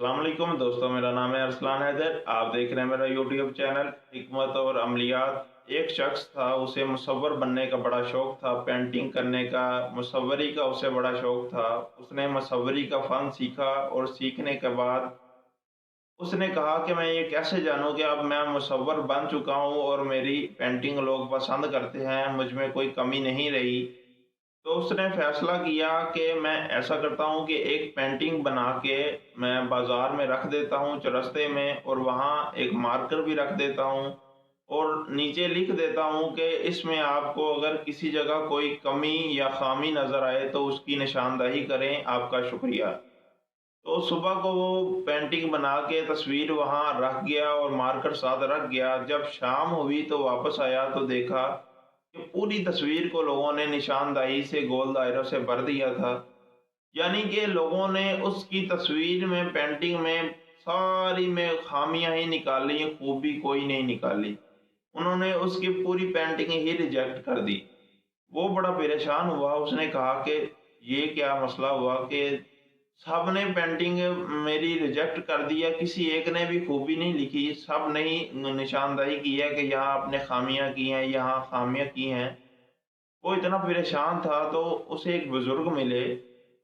अस्सलाम वालेकुम दोस्तों, मेरा नाम है अरसलान हैदर। आप देख रहे हैं मेरा यूट्यूब चैनल हिकमत और अमलियात। एक शख्स था, उसे मुसव्वर बनने का बड़ा शौक था, पेंटिंग करने का, मुसव्वरी का उसे बड़ा शौक था। उसने मुसव्वरी का फ़न सीखा और सीखने के बाद उसने कहा कि मैं ये कैसे जानूं कि अब मैं मुसव्वर बन चुका हूं और मेरी पेंटिंग लोग पसंद करते हैं, मुझ में कोई कमी नहीं रही। तो उसने फैसला किया कि मैं ऐसा करता हूँ कि एक पेंटिंग बना के मैं बाजार में रख देता हूँ चौरस्ते में, और वहाँ एक मार्कर भी रख देता हूँ और नीचे लिख देता हूँ कि इसमें आपको अगर किसी जगह कोई कमी या खामी नज़र आए तो उसकी निशानदही करें, आपका शुक्रिया। तो सुबह को वो पेंटिंग बना के तस्वीर वहाँ रख गया और मार्कर साथ रख गया। जब शाम हुई तो वापस आया तो देखा कि पूरी तस्वीर को लोगों ने निशानदाही से गोल दायरों से भर दिया था। यानी कि लोगों ने उसकी तस्वीर में, पेंटिंग में सारी में खामियां ही निकाली, खूबी कोई नहीं निकाली। उन्होंने उसकी पूरी पेंटिंग ही रिजेक्ट कर दी। वो बड़ा परेशान हुआ, उसने कहा कि ये क्या मसला हुआ कि सबने पेंटिंग मेरी रिजेक्ट कर दिया, किसी एक ने भी खूबी नहीं लिखी, सब ने ही निशानदाही की है कि यहाँ आपने खामियां की हैं, यहाँ खामियां की हैं। वो इतना परेशान था तो उसे एक बुजुर्ग मिले।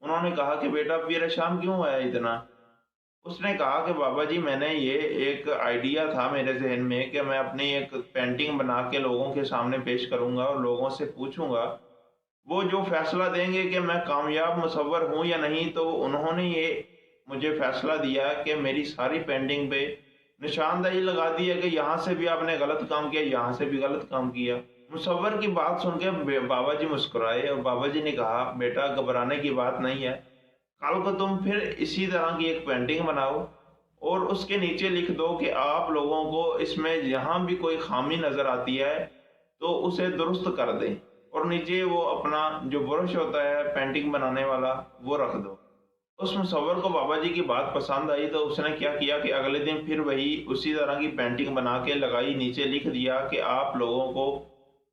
उन्होंने कहा कि बेटा परेशान क्यों है इतना? उसने कहा कि बाबा जी, मैंने ये एक आइडिया था मेरे ज़हन में कि मैं अपनी एक पेंटिंग बना के लोगों के सामने पेश करूँगा और लोगों से पूछूँगा, वो जो फ़ैसला देंगे कि मैं कामयाब मुसव्वर हूँ या नहीं, तो उन्होंने ये मुझे फ़ैसला दिया कि मेरी सारी पेंटिंग पे निशानदही लगा दी है कि यहाँ से भी आपने गलत काम किया, यहाँ से भी गलत काम किया। मुसव्वर की बात सुन के बाबा जी मुस्कुराए और बाबा जी ने कहा, बेटा घबराने की बात नहीं है। कल को तुम फिर इसी तरह की एक पेंटिंग बनाओ और उसके नीचे लिख दो कि आप लोगों को इसमें जहाँ भी कोई खामी नज़र आती है तो उसे दुरुस्त कर दें, और नीचे वो अपना जो ब्रश होता है पेंटिंग बनाने वाला वो रख दो। उस मुसव्वर को बाबा जी की बात पसंद आई तो उसने क्या किया कि अगले दिन फिर वही उसी तरह की पेंटिंग बना के लगाई, नीचे लिख दिया कि आप लोगों को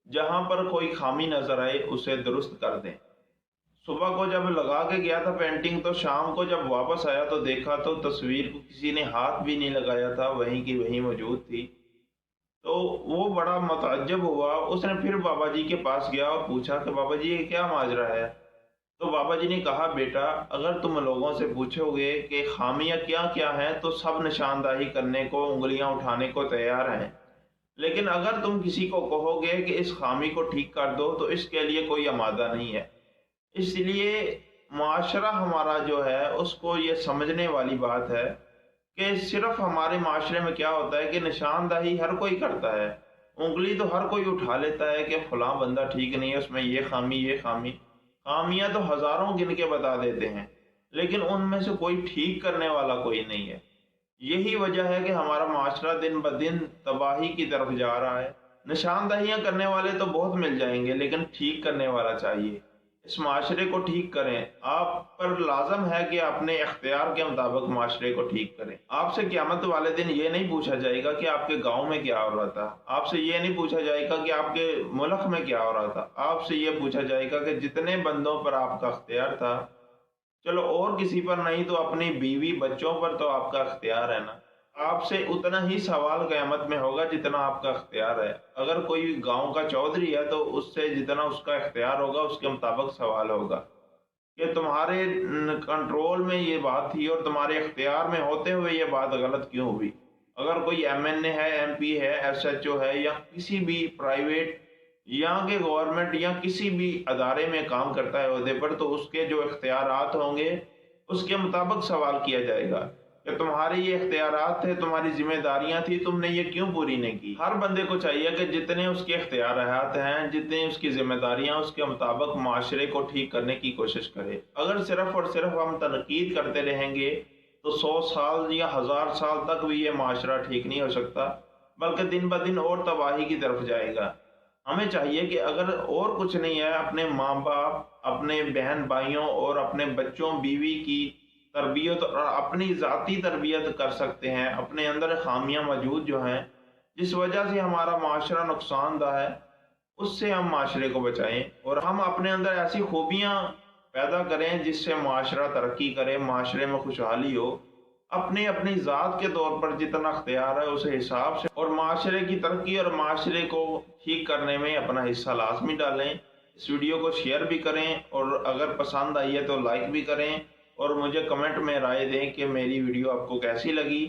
जहाँ पर कोई खामी नज़र आए उसे दुरुस्त कर दें। सुबह को जब लगा के गया था पेंटिंग, तो शाम को जब वापस आया तो देखा तो तस्वीर को किसी ने हाथ भी नहीं लगाया था, वहीं की वहीं मौजूद थी। तो वो बड़ा मुतअज्जब हुआ। उसने फिर बाबा जी के पास गया और पूछा कि बाबा जी ये क्या माजरा है? तो बाबा जी ने कहा, बेटा अगर तुम लोगों से पूछोगे कि खामियां क्या क्या हैं तो सब निशानदाही करने को, उंगलियां उठाने को तैयार हैं। लेकिन अगर तुम किसी को कहोगे कि इस खामी को ठीक कर दो तो इसके लिए कोई आमादा नहीं है। इसलिए माशरा हमारा जो है उसको ये समझने वाली बात है कि सिर्फ हमारे माशरे में क्या होता है कि निशानदाही हर कोई करता है। उंगली तो हर कोई उठा लेता है कि फलां बंदा ठीक नहीं है, उसमें ये खामी, ये खामी। खामियां तो हजारों गिन के बता देते हैं, लेकिन उनमें से कोई ठीक करने वाला कोई नहीं है। यही वजह है कि हमारा माशरा दिन ब दिन तबाही की तरफ जा रहा है। निशानदहियां करने वाले तो बहुत मिल जाएंगे, लेकिन ठीक करने वाला चाहिए। इस माशरे को ठीक करें। आप पर लाजम है कि अपने इख्तियार के मुताबिक माशरे को ठीक करें। आपसे क़यामत वाले दिन ये नहीं पूछा जाएगा कि आपके गांव में क्या हो रहा था। आपसे ये नहीं पूछा जाएगा कि आपके मुल्क में क्या हो रहा था। आपसे ये पूछा जाएगा कि जितने बंदों पर आपका इख्तियार था, चलो और किसी पर नहीं तो अपनी बीवी बच्चों पर तो आपका इख्तियार है ना। आपसे उतना ही सवाल क़यामत में होगा जितना आपका इख्तियार है। अगर कोई गाँव का चौधरी है तो उससे जितना उसका इख्तियार होगा उसके मुताबिक सवाल होगा कि तुम्हारे कंट्रोल में ये बात थी और तुम्हारे इख्तियार में होते हुए ये बात गलत क्यों हुई। अगर कोई एमएनए है, एमपी है, एसएचओ है, या किसी भी प्राइवेट यहाँ के गवर्नमेंट या किसी भी अदारे में काम करता है ओहदे पर, तो उसके जो इख्तियारात होंगे उसके मुताबिक सवाल किया जाएगा कि तुम्हारे ये इख्तियारात थे, तुम्हारी जिम्मेदारियां थी, तुमने ये क्यों पूरी नहीं की। हर बंदे को चाहिए कि जितने उसके इख्तियारात हैं, जितनी उसकी जिम्मेदारियां, उसके मुताबिक माशरे को ठीक करने की कोशिश करे। अगर सिर्फ और सिर्फ हम तनकीद करते रहेंगे तो 100 साल या 1000 साल तक भी ये माशरा ठीक नहीं हो सकता, बल्कि दिन ब दिन और तबाही की तरफ जाएगा। हमें चाहिए कि अगर और कुछ नहीं है, अपने माँ बाप, अपने बहन भाइयों और अपने बच्चों बीवी की तरबियत और अपनी ज़ाती तरबियत कर सकते हैं। अपने अंदर खामियां मौजूद जो हैं, जिस वजह से हमारा माशरा नुकसानदा है, उससे हम माशरे को बचाएं और हम अपने अंदर ऐसी खूबियां पैदा करें जिससे माशरा तरक्की करे, माशरे में खुशहाली हो। अपनी अपनी ज़ात के तौर पर जितना अख्तियार है उस हिसाब से और माशरे की तरक्की और माशरे को ठीक करने में अपना हिस्सा लाजमी डालें। इस वीडियो को शेयर भी करें और अगर पसंद आई है तो लाइक भी करें और मुझे कमेंट में राय दें कि मेरी वीडियो आपको कैसी लगी।